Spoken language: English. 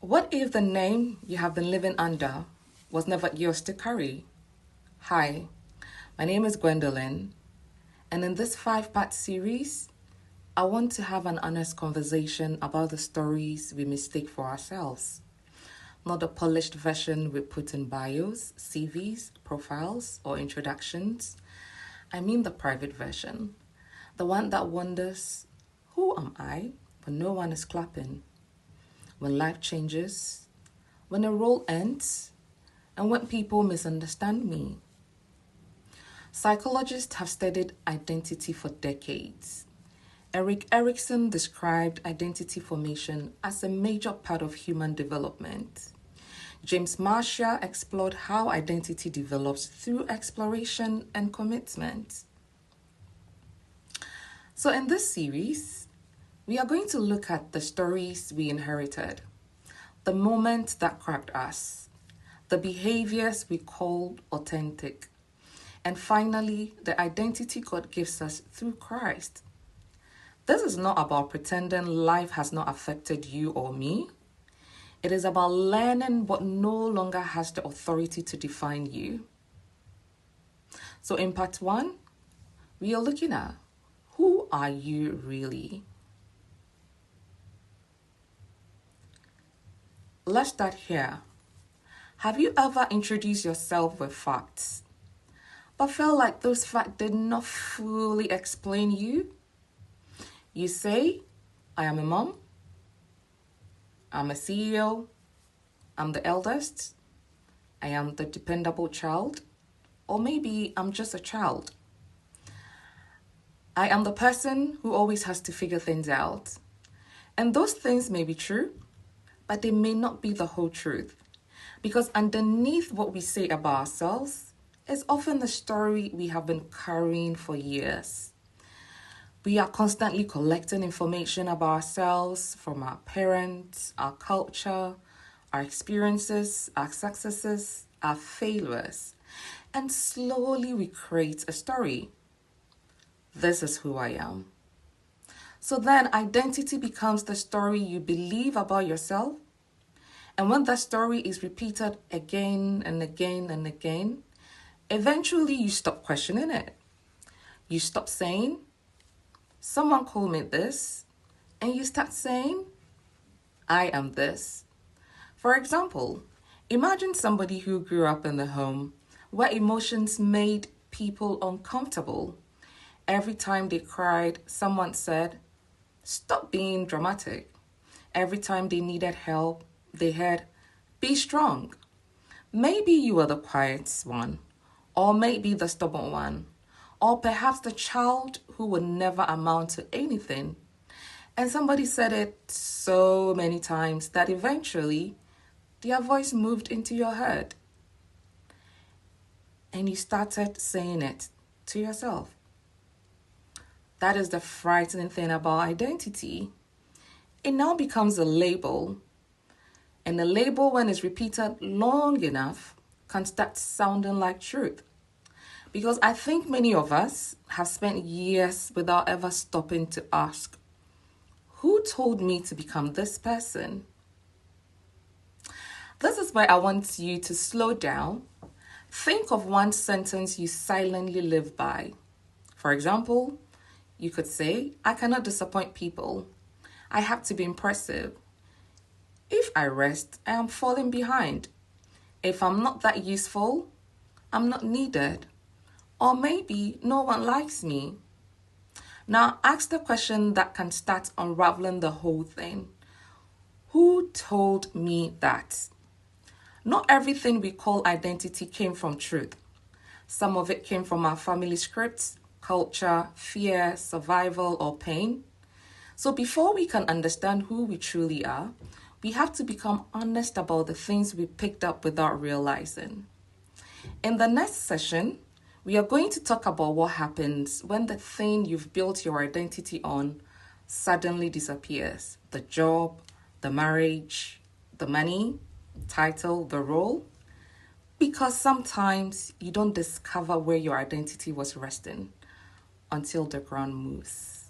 What if the name you have been living under was never yours to carry? Hi, my name is Gwendolyn, and in this 5 part series, I want to have an honest conversation about the stories we mistake for ourselves. Not the polished version we put in bios, CVs, profiles, or introductions. I mean the private version. The one that wonders, who am I when no one is clapping? When life changes, when a role ends, and when people misunderstand me. Psychologists have studied identity for decades. Erik Erikson described identity formation as a major part of human development. James Marshall explored how identity develops through exploration and commitment. So in this series, we are going to look at the stories we inherited, the moments that cracked us, the behaviors we called authentic, and finally, the identity God gives us through Christ. This is not about pretending life has not affected you or me. It is about learning what no longer has the authority to define you. So in part 1, we are looking at who are you really? Let's start here. Have you ever introduced yourself with facts, but felt like those facts did not fully explain you? You say, I am a mom, I'm a CEO, I'm the eldest, I am the dependable child, or maybe I'm just a child. I am the person who always has to figure things out. And those things may be true, but they may not be the whole truth. Because underneath what we say about ourselves is often the story we have been carrying for years. We are constantly collecting information about ourselves from our parents, our culture, our experiences, our successes, our failures, and slowly we create a story. This is who I am. So then identity becomes the story you believe about yourself. And when that story is repeated again and again and again, eventually you stop questioning it. You stop saying, someone called me this, and you start saying, I am this. For example, imagine somebody who grew up in a home where emotions made people uncomfortable. Every time they cried, someone said, stop being dramatic. Every time they needed help, they heard, be strong. Maybe you were the quiet one, or maybe the stubborn one, or perhaps the child who would never amount to anything. And somebody said it so many times that eventually their voice moved into your head. And you started saying it to yourself. That is the frightening thing about identity. It now becomes a label. And the label, when it's repeated long enough, can start sounding like truth. Because I think many of us have spent years without ever stopping to ask, who told me to become this person? This is where I want you to slow down. Think of one sentence you silently live by. For example, you could say, I cannot disappoint people. I have to be impressive. If I rest, I am falling behind. If I'm not that useful, I'm not needed. Or maybe no one likes me. Now ask the question that can start unraveling the whole thing. Who told me that? Not everything we call identity came from truth. Some of it came from our family scripts, culture, fear, survival, or pain. So before we can understand who we truly are, we have to become honest about the things we picked up without realizing. In the next session, we are going to talk about what happens when the thing you've built your identity on suddenly disappears. The job, the marriage, the money, title, the role. Because sometimes you don't discover where your identity was resting until the ground moves.